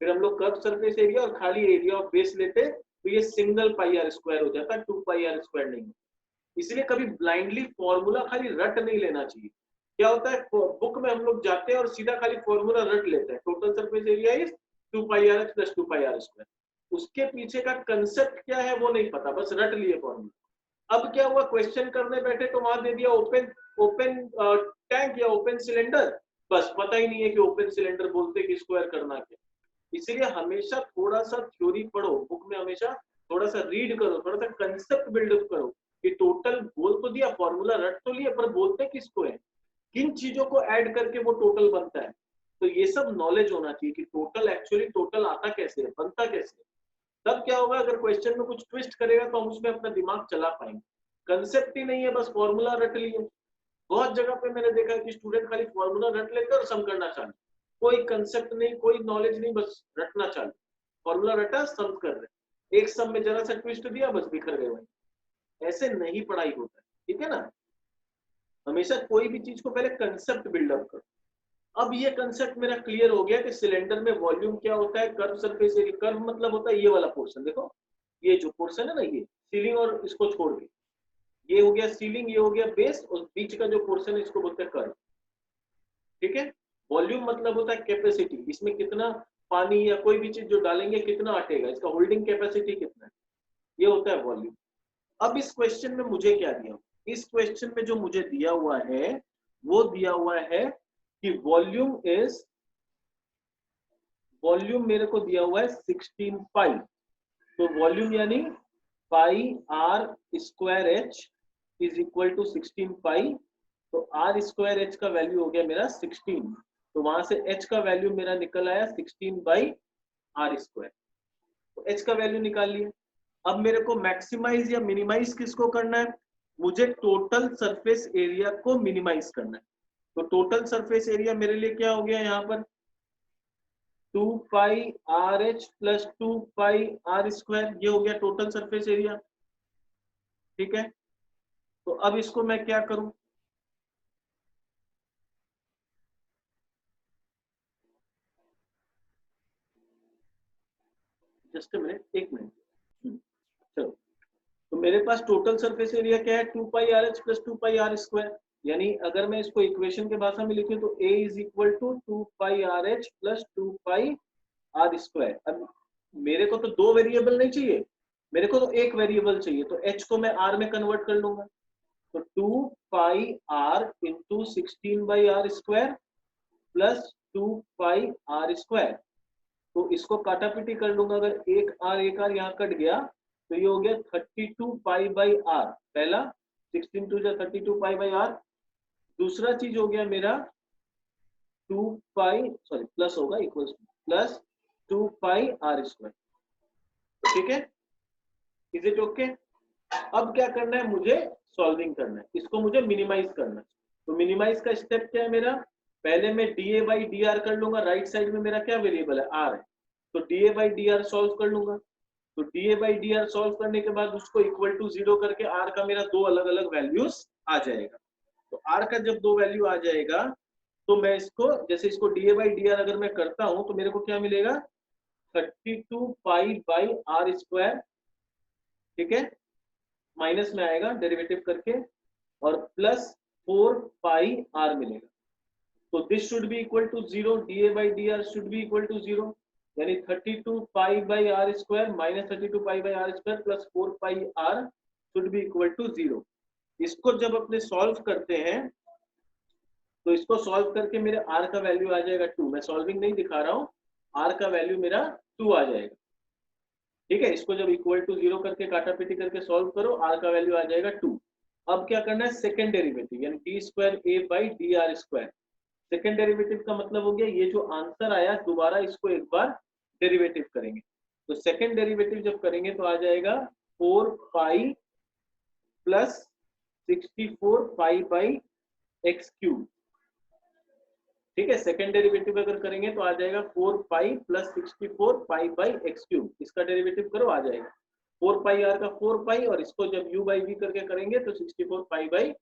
फिर हम लोग कर्व सरफेस एरिया और खाली एरिया ऑफ बेस लेते, तो ये सिंगल पाई आर स्क्वायर हो जाता है, 2 पाई आर स्क्वायर नहीं। इसलिए कभी ब्लाइंडली फॉर्मूला खाली रट नहीं लेना चाहिए। क्या होता है बुक में हम लोग जाते हैं और सीधा खाली फॉर्मूला रट लेते हैं, total surface area is 2 pi r h plus 2 pi r square. उसके पीछे का कंसेप्ट क्या है वो नहीं पता, बस रट लिए फॉर्मूला। अब क्या हुआ, क्वेश्चन करने बैठे तो वहां दे दिया ओपन ओपन टैंक या ओपन सिलेंडर, बस पता ही नहीं है कि ओपन सिलेंडर बोलते कि स्क्वायर करना क्या। इसीलिए हमेशा थोड़ा सा थ्योरी पढ़ो बुक में, हमेशा थोड़ा सा रीड करो, थोड़ा सा कंसेप्ट बिल्डअप करो कि टोटल बोल तो दिया, फॉर्मूला रट तो लिया, पर बोलते किसको है, किन चीजों को ऐड करके वो टोटल बनता है। तो ये सब नॉलेज होना चाहिए कि टोटल एक्चुअली टोटल आता कैसे है, बनता कैसे है। तब क्या होगा, अगर क्वेश्चन में कुछ ट्विस्ट करेगा तो हम उसमें अपना दिमाग चला पाएंगे। कंसेप्ट ही नहीं है, बस फॉर्मूला रट लिए। बहुत जगह पे मैंने देखा है कि स्टूडेंट खाली फॉर्मूला रट लेते और सम करना चाहते, कोई कंसेप्ट नहीं, कोई नॉलेज नहीं, बस रटना चालू। फॉर्मूला रटा, सम कर रहे, एक सम में जरा सा ट्विस्ट दिया, बस बिखर गए भाई। ऐसे नहीं पढ़ाई होता है, ठीक है ना। हमेशा कोई भी चीज को पहले कंसेप्ट बिल्डअप करो। अब ये कंसेप्ट मेरा क्लियर हो गया कि सिलेंडर में वॉल्यूम क्या होता है, कर्व सरफेस एरिया। कर्व मतलब होता है ये वाला पोर्शन, देखो ये जो पोर्शन है ना, ये सीलिंग और इसको छोड़ के ये हो गया सीलिंग, ये हो गया बेस, और बीच का जो पोर्शन है इसको बोलते हैं कर्व। ठीक है, वॉल्यूम मतलब होता है कैपेसिटी, इसमें कितना पानी या कोई भी चीज जो डालेंगे कितना अटेगा, इसका होल्डिंग कैपेसिटी कितना है, ये होता है वॉल्यूम। अब इस क्वेश्चन में मुझे क्या दिया, इस क्वेश्चन में जो मुझे दिया हुआ है वो दिया हुआ है कि वॉल्यूम मेरे को दिया हुआ है 16 पाई। तो वॉल्यूम यानी pi r square h is equal to 16 pi. तो आर स्क्वायर एच का वैल्यू हो गया मेरा 16, तो वहां से एच का वैल्यू मेरा निकल आया 16 बाई आर स्क्वायर। तो एच का वैल्यू निकाल लिया। अब मेरे को मैक्सिमाइज या मिनिमाइज किसको करना है, मुझे टोटल सरफेस एरिया को मिनिमाइज करना है। तो टोटल सरफेस एरिया मेरे लिए क्या हो गया यहाँ पर 2 pi r h plus 2 pi r square, ये हो गया टोटल सरफेस एरिया। ठीक है, तो अब इसको मैं क्या करूं, जस्ट मिनट, एक मिनट। चलो, तो मेरे पास टोटल सरफेस एरिया क्या है 2 pi r h plus 2 pi r square. यानी अगर मैं इसको इक्वेशन के भाषा में लिखूं तो a is equal to 2 pi r h plus 2 pi r square. अब मेरे को तो दो वेरिएबल नहीं चाहिए, मेरे को तो एक वेरिएबल चाहिए, तो h को मैं r में कन्वर्ट कर लूंगा। तो 2 pi r into 16 by r square plus 2 pi r square. तो इसको काटा पीटी कर लूंगा, अगर एक आर यहाँ कट गया तो ये हो गया 32 पाई बाई आर। पहला 16 टू 32 पाई बाई आर। दूसरा चीज हो गया मेरा 2 पाई, सॉरी प्लस होगा, equal plus 2 pi r square. ठीक है, इज इट ओके? अब क्या करना है, मुझे सॉल्विंग करना है, इसको मुझे मिनिमाइज करना है। तो मिनिमाइज का स्टेप क्या है मेरा, पहले मैं डीए बाई डी आर कर लूंगा, राइट साइड में मेरा क्या वेरिएबल है, आर है, तो DA by d are solve कर लूंगा। तो DA by d are solve करने के बाद उसको इक्वल टू 0 करके आर का मेरा दो अलग अलग वैल्यूज आ जाएगा। तो आर का जब दो वैल्यू आ जाएगा तो मैं इसको, जैसे इसको डीए बाई डी आर अगर मैं करता हूं तो मेरे को क्या मिलेगा, 32 पाई बाई आर स्क्वायर, ठीक है, माइनस में आएगा डेरिवेटिव करके, और प्लस 4 पाई आर मिलेगा। तो this should be equal to 0, d A by d r should be equal to 0, यानी 32 pi by r square minus 32 pi by r square plus 4 pi r should be equal to 0। इसको जब अपने solve करते हैं तो इसको सॉल्व करके मेरे आर का वैल्यू आ जाएगा 2। मैं सॉल्विंग नहीं दिखा रहा हूँ, आर का वैल्यू मेरा 2 आ जाएगा। ठीक है, इसको जब इक्वल टू 0 करके काटा पीटी करके सॉल्व करो, आर का वैल्यू आ जाएगा 2। अब क्या करना है, सेकंड डेरिवेटिव यानी D square A by d r square. Second derivative का मतलब हो गया ये जो आंसर आया दोबारा इसको एक बार डेरिवेटिव करेंगे। तो सेकंड डेरिवेटिव जब करेंगे तो आ जाएगा 4 pi plus 64 pi by x cube. ठीक है, सेकंड डेरिवेटिव अगर करेंगे तो आ जाएगा 4 pi plus 64 pi by x cube. इसका डेरिवेटिव करो, आ जाएगा 4 पाई आर का 4 पाई, और इसको जब यू बाई वी करके करेंगे तो 64 पाई बाई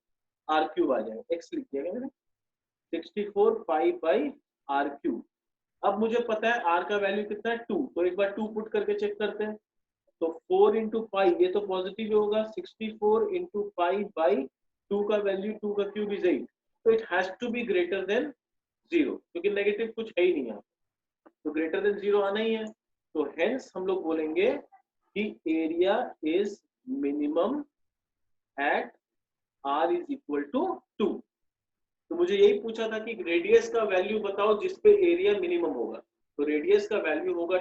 आर क्यूब आ जाएगा। एक्स लिख दिया गया मैंने, 64 पाई बाई आर क्यूब। अब मुझे पता है आर का वैल्यू कितना है 2, तो एक बार 2 पुट करके चेक करते हैं। तो 4 इंटू पाई, ये तो पॉजिटिव होगा, 64 इंटू पाई बाई 2 का वैल्यू 2 का क्यूब इज 8, तो it has to be greater than 0, क्योंकि नेगेटिव कुछ है ही नहीं यहाँ, तो ग्रेटर देन 0 आना ही है। तो हेंस हम लोग बोलेंगे कि area is minimum at r is equal to 2। तो मुझे यही पूछा था कि रेडियस का वैल्यू बताओ जिसपे एरिया मिनिमम होगा, तो रेडियस का वैल्यू होगा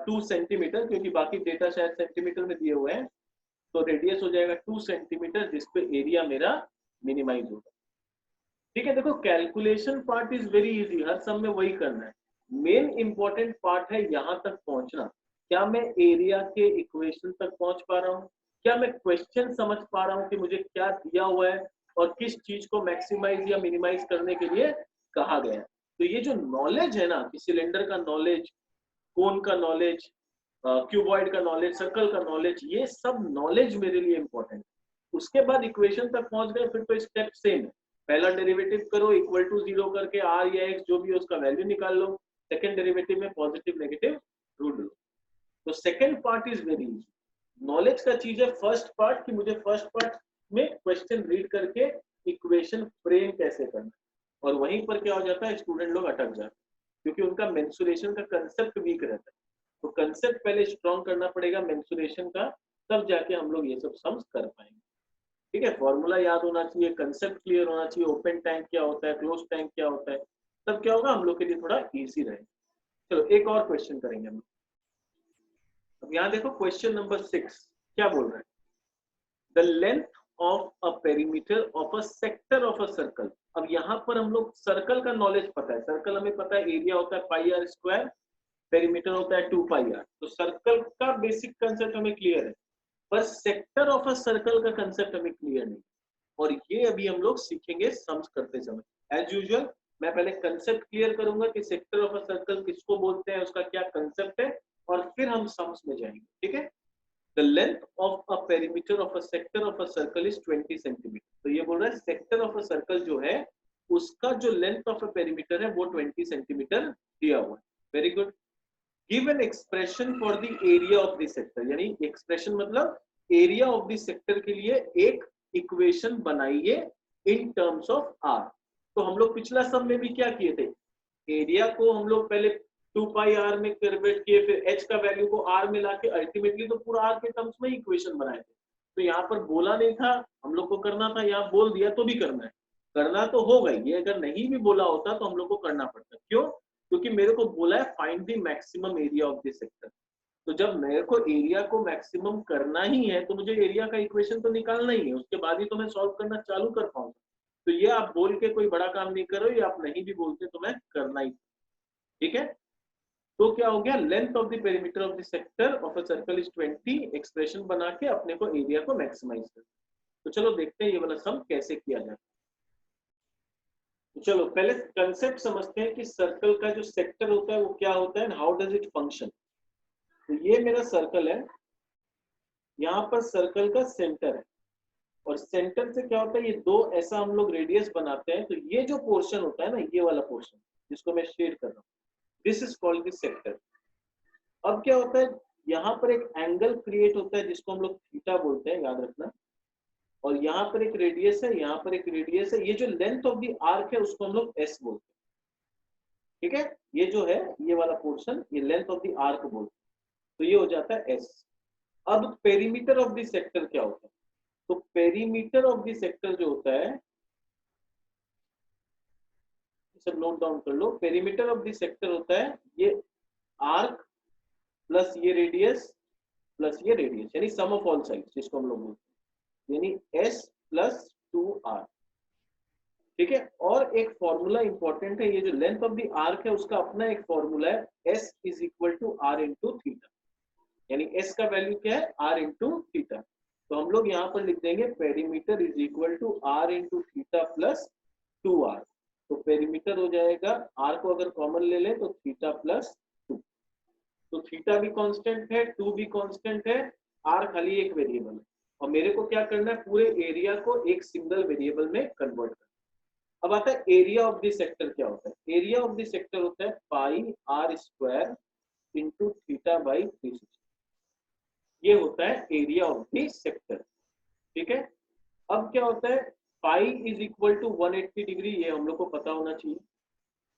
2 सेंटीमीटर, क्योंकि बाकी डेटा शायद सेंटीमीटर में दिए हुए हैं, तो रेडियस हो जाएगा 2 सेंटीमीटर जिसपे एरिया मेरा मिनिमाइज होगा। ठीक है, देखो calculation part is very easy, हर सम में वही करना है। मेन इंपॉर्टेंट पार्ट है यहां तक पहुंचना, क्या मैं एरिया के इक्वेशन तक पहुंच पा रहा हूँ, क्या मैं क्वेश्चन समझ पा रहा हूँ कि मुझे क्या दिया हुआ है और किस चीज को मैक्सिमाइज या मिनिमाइज करने के लिए कहा गया है। तो ये जो नॉलेज है ना, कि सिलेंडर का नॉलेज, कोन का नॉलेज, क्यूबॉइड का नॉलेज, सर्कल का नॉलेज, ये सब नॉलेज मेरे लिए इंपॉर्टेंट है। उसके बाद इक्वेशन तक पहुंच गए, फिर तो स्टेप सेम है, पहला डेरिवेटिव करो, इक्वल टू 0 करके आर या एक्स जो भी है उसका वैल्यू निकाल लो, सेकंड डेरिवेटिव में पॉजिटिव नेगेटिव ढूंढ लो। तो second part is very easy, knowledge का चीज है फर्स्ट पार्ट, कि मुझे फर्स्ट पार्ट में क्वेश्चन रीड करके इक्वेशन फ्रेम कैसे करना, और वहीं पर क्या हो जाता है, स्टूडेंट लोग अटक जाते हैं, क्योंकि उनका मेंसुरेशन का कंसेप्ट वीक रहता है। तो कंसेप्ट पहले स्ट्रॉन्ग करना पड़ेगा मेंसुरेशन का, तब जाके हम लोग ये सब सम्स कर पाएंगे। ठीक है, फॉर्मूला याद होना चाहिए, कंसेप्ट क्लियर होना चाहिए, ओपन टैंक क्या होता है, क्लोज टैंक क्या होता है, तब क्या होगा हम लोग के लिए थोड़ा इजी रहेगा। चलो एक और क्वेश्चन करेंगे हम। अब यहाँ देखो क्वेश्चन नंबर 6 क्या बोल रहा है, the length of a perimeter of a sector of a circle. अब यहाँ पर हम लोग सर्कल का नॉलेज पता है, सर्कल हमें पता है एरिया होता है पाई आर स्क्वायर, पेरीमीटर होता है 2 पाई आर, तो सर्कल का बेसिक कंसेप्ट हमें क्लियर है, पर सेक्टर ऑफ अ सर्कल का कंसेप्ट हमें क्लियर नहीं, और ये अभी हम लोग सीखेंगे सम्स करते समय। एज यूजुअल मैं पहले कंसेप्ट क्लियर करूंगा कि सेक्टर ऑफ अ सर्कल किसको बोलते हैं, उसका क्या कंसेप्ट है, और फिर हम सम्स में जाएंगे। ठीक है, the length of a perimeter of a sector of a circle is 20 centimetre. तो ये बोल रहा है सेक्टर ऑफ अ सर्कल जो है उसका जो लेंथ ऑफ अ पेरीमीटर है वो 20 सेंटीमीटर दिया हुआ है। Very good, give an expression for the area of the sector, यानी एक्सप्रेशन मतलब एरिया ऑफ द सेक्टर के लिए एक इक्वेशन बनाइए इन टर्म्स ऑफ आर। तो हम लोग पिछला सम में भी क्या किए थे, एरिया को हम लोग पहले 2 पाई आर में कन्वर्ट किए, फिर h का वैल्यू को r में लाके अल्टीमेटली तो पूरा r के टर्म्स में इक्वेशन बनाए थे। तो यहाँ पर बोला नहीं था हम लोग को करना था, यहाँ बोल दिया तो भी करना है, करना तो होगा ही, अगर नहीं भी बोला होता तो हम लोग को करना पड़ता। क्यों, क्योंकि मेरे को बोला है find the maximum area of the sector. तो जब मेरे को एरिया को मैक्सिमम करना ही है तो मुझे एरिया का इक्वेशन तो निकालना ही है, उसके बाद ही तो मैं सॉल्व करना चालू कर पाऊंगा। तो ये आप बोल के कोई बड़ा काम नहीं करो, ये आप नहीं भी बोलते तो मैं करना ही। ठीक है, तो क्या हो गया, length of the perimeter of the sector of a circle is 20, expression बना के अपने को एरिया को मैक्सिमाइज कर। तो चलो देखते हैं ये वाला सम कैसे किया जाए। तो चलो पहले कंसेप्ट समझते हैं कि सर्कल का जो सेक्टर होता है वो क्या होता है, हाउ डज इट फंक्शन। तो ये मेरा सर्कल है, यहाँ पर सर्कल का सेंटर है, और सेंटर से क्या होता है, ये दो ऐसा हम लोग रेडियस बनाते हैं। तो ये जो पोर्शन होता है ना, ये वाला पोर्शन जिसको मैं शेड कर रहा हूँ, this is called the sector. अब क्या होता है, यहाँ पर एक एंगल क्रिएट होता है जिसको हम लोग थीटा बोलते हैं, याद रखना। और यहाँ पर एक रेडियस है, यहाँ पर एक रेडियस है, ये जो लेंथ ऑफ द आर्क है उसको हम लोग एस बोलते हैं। ठीक है, ये जो है ये वाला पोर्शन, ये लेंथ ऑफ द आर्क बोलते हैं, तो ये हो जाता है एस। अब पेरीमीटर ऑफ द सेक्टर क्या होता है, तो पेरीमीटर ऑफ द सेक्टर जो होता है, सब नोट डाउन कर लो। पेरीमीटर ऑफ द सेक्टर होता है ये आर्क प्लस ये रेडियस प्लस ये रेडियस, यानी सम ऑफ ऑल साइड्स जिसको हम लोग बोलते हैं, यानी s प्लस 2r। ठीक है, और एक फॉर्मूला इंपॉर्टेंट है, ये जो लेंथ ऑफ द आर्क है उसका अपना एक फॉर्मूला है, s is equal to r into theta, यानी s का वैल्यू क्या है, r इंटू थीटा। तो हम लोग यहाँ पर लिख देंगे perimeter is equal to r into theta plus 2r। तो पेरीमीटर हो जाएगा, r को अगर कॉमन ले ले तो थीटा प्लस 2। तो थीटा भी कांस्टेंट है, 2 भी कांस्टेंट है, r खाली एक वेरिएबल है, और मेरे को क्या करना है, पूरे एरिया को एक सिंगल वेरिएबल में कन्वर्ट करना। अब आता है एरिया ऑफ द सेक्टर क्या होता है। एरिया ऑफ द सेक्टर होता है पाई r square into theta by 360, ये होता है एरिया ऑफ द सेक्टर। ठीक है, अब क्या होता है, pi is equal to 180 degree, ये हम लोग को पता होना चाहिए।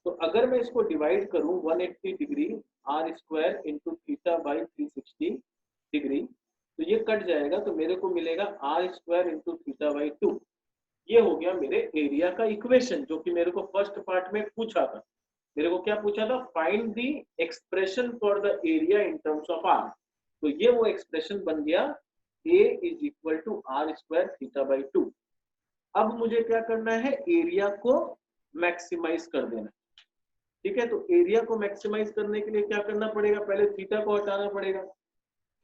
तो अगर मैं इसको डिवाइड करूं 180 degree r square into theta by 360 degree, तो ये कट जाएगा, तो मेरे को मिलेगा r square into theta by 2। ये हो गया मेरे एरिया का इक्वेशन, जो कि मेरे को फर्स्ट पार्ट में पूछा था। मेरे को क्या पूछा था, find the expression for the area in terms of r। तो ये वो एक्सप्रेशन बन गया, a is equal to r square theta by 2। अब मुझे क्या करना है, एरिया को मैक्सिमाइज कर देना। ठीक है, तो एरिया को मैक्सिमाइज करने के लिए क्या करना पड़ेगा, पहले थीटा को हटाना पड़ेगा।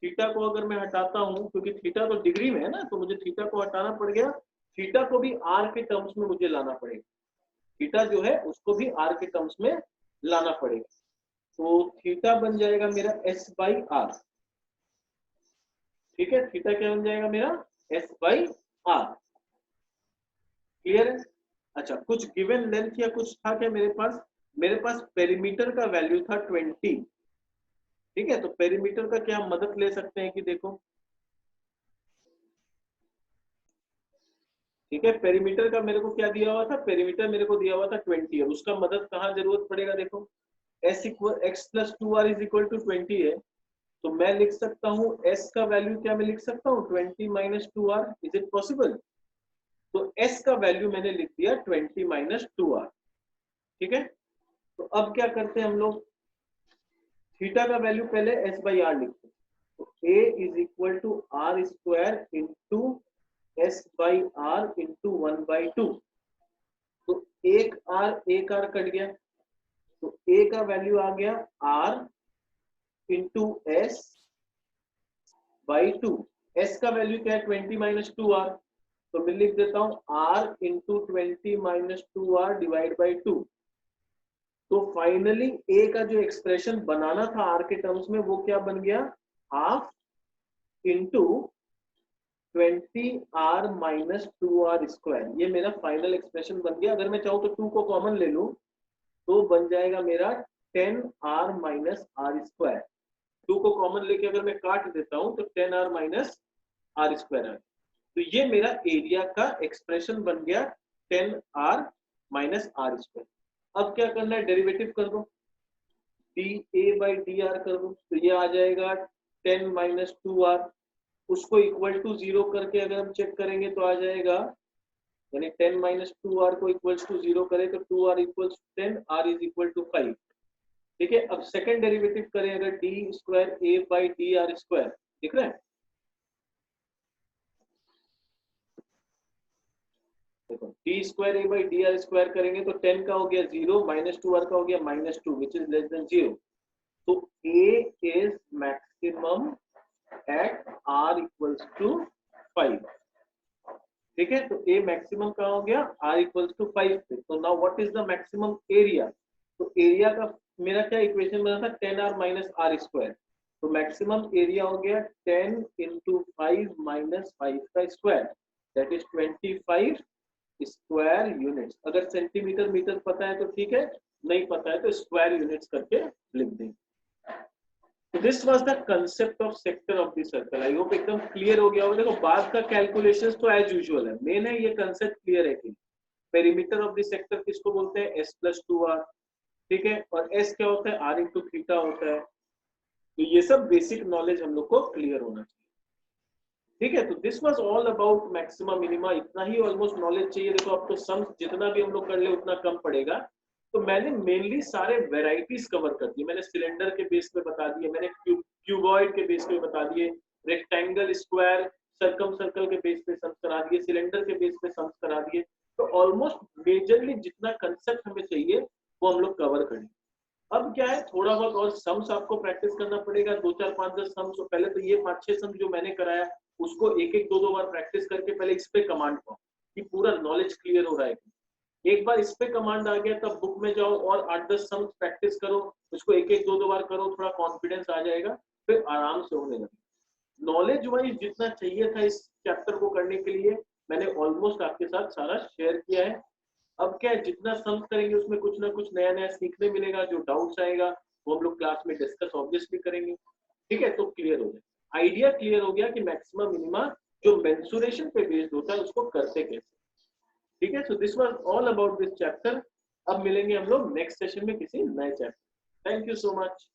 थीटा को अगर मैं हटाता हूं, क्योंकि थीटा तो डिग्री में है ना, तो मुझे थीटा को हटाना पड़ गया। थीटा को भी आर के टर्म्स में मुझे लाना पड़ेगा, थीटा जो है उसको भी आर के टर्म्स में लाना पड़ेगा। तो थीटा बन जाएगा मेरा एस बाई आर। ठीक है, थीटा क्या बन जाएगा मेरा, एस बाई आर। क्लियर है। अच्छा, कुछ गिवन लेंथ या कुछ था क्या मेरे पास पेरीमीटर का वैल्यू था 20। ठीक है, तो पेरीमीटर का क्या हम मदद ले सकते हैं कि देखो, ठीक है, पेरीमीटर का मेरे को क्या दिया हुआ था, पेरीमीटर मेरे को दिया हुआ था 20, और उसका मदद कहाँ जरूरत पड़ेगा, देखो s equal x plus 2r is equal to 20 है, तो मैं लिख सकता हूँ s का वैल्यू क्या मैं लिख सकता हूँ 20 minus 2r। Is it possible. तो s का वैल्यू मैंने लिख दिया 20 माइनस 2r। ठीक है, तो अब क्या करते हैं हम लोग, थीटा का वैल्यू पहले s बाई आर लिखते हैं। तो a is equal to r square into s by r into 1/2। तो एक आर कट गया, तो a का वैल्यू आ गया r into S by 2। s का वैल्यू क्या है 20 माइनस 2r, तो मैं लिख देता हूं r into 20 minus 2r divide by 2। तो फाइनली a का जो एक्सप्रेशन बनाना था r के टर्म्स में, वो क्या बन गया, half into 20r minus 2r square. ये मेरा फाइनल एक्सप्रेशन बन गया। अगर मैं चाहूँ तो 2 को कॉमन ले लूं, तो बन जाएगा मेरा 10r माइनस आर स्क्वायर। 2 को कॉमन लेके अगर मैं काट देता हूं तो 10r माइनस आर स्क्वायर है। तो ये मेरा एरिया का एक्सप्रेशन बन गया 10r माइनस आर स्क्वायर। अब क्या करना है, डेरिवेटिव कर दो, dA बाई dr कर दो, तो ये आ जाएगा 10 माइनस 2r। उसको इक्वल टू 0 करके अगर हम चेक करेंगे तो आ जाएगा, यानी 10 माइनस 2r को इक्वल टू 0 करें तो 2r equal to 10, r is equal to 5। ठीक है, अब सेकंड डेरिवेटिव करें अगर d square A by d r square, दिख रहा है, देखो d square A by d r square करेंगे तो 10 का हो गया 0, माइनस 2r का हो गया minus 2 which is less than 0। तो A is maximum at R equals to 5. ठीक है, तो A मैक्सिमम कहाँ हो गया, R equals to 5 पे. तो now what is the maximum area? तो एरिया का मेरा क्या इक्वेशन बना था, 10R minus R square. तो मैक्सिमम एरिया हो गया 10 into 5 minus 5 का square, that is 25 square units. अगर सेंटीमीटर मीटर पता है तो ठीक है, नहीं पता है तो स्क्वायर यूनिट्स करके लिख देंगे. So this was the concept of sector of the circle. I hope एकदम क्लियर हो गया होगा. देखो बाद का कैलकुलेशंस तो एज यूजुअल है, मेन है ये कंसेप्ट क्लियर है कि पेरीमीटर ऑफ द सेक्टर किसको बोलते हैं, S+2R. ठीक है, और S क्या होता है, R इंटू थीटा होता है. तो ये सब बेसिक नॉलेज हम लोग को क्लियर होना चाहिए. ठीक है, तो this was all about maxima minima. इतना ही ऑलमोस्ट नॉलेज चाहिए. देखो अब तो सम्स जितना भी हम लोग कर ले उतना कम पड़ेगा. तो मैंने मेनली सारे वेराइटीज कवर कर दिए. मैंने सिलेंडर के बेस पे बता दिए, मैंने क्यूबॉइड के बेस पे बता दिए, रेक्टेंगल, स्क्वायर, सर्कम सर्कल के बेस पे सम्स करा दिए, सिलेंडर के बेस पे सम्स करा दिए. तो ऑलमोस्ट मेजरली जितना कंसेप्ट हमें चाहिए वो हम लोग कवर करें. अब क्या है, थोड़ा बहुत और सम्स आपको प्रैक्टिस करना पड़ेगा, 2 4 5 10 सम्स. पहले तो ये 5 6 सम्स जो मैंने कराया उसको एक एक दो बार प्रैक्टिस करके पहले इस पे कमांड पाओ कि पूरा नॉलेज क्लियर हो रहा है. एक बार इस पे कमांड आ गया तब बुक में जाओ और 8 10 सम्स प्रैक्टिस करो, उसको एक एक दो बार करो, थोड़ा कॉन्फिडेंस आ जाएगा, फिर आराम से होने लगे. नॉलेज वाइज जितना चाहिए था इस चैप्टर को करने के लिए मैंने ऑलमोस्ट आपके साथ सारा शेयर किया है. अब क्या है, जितना सम्स करेंगे उसमें कुछ ना कुछ नया नया सीखने मिलेगा. जो डाउट्स आएगा वो हम लोग क्लास में डिस्कस ऑब्वियसली करेंगे. ठीक है, तो क्लियर हो जाए, आइडिया क्लियर हो गया कि मैक्सिमम मिनिमा जो मेंसुरेशन पे बेस्ड होता है उसको करते कैसे. ठीक है, so this was all about this chapter. अब मिलेंगे हम लोग नेक्स्ट सेशन में किसी नए chapter. Thank you so much.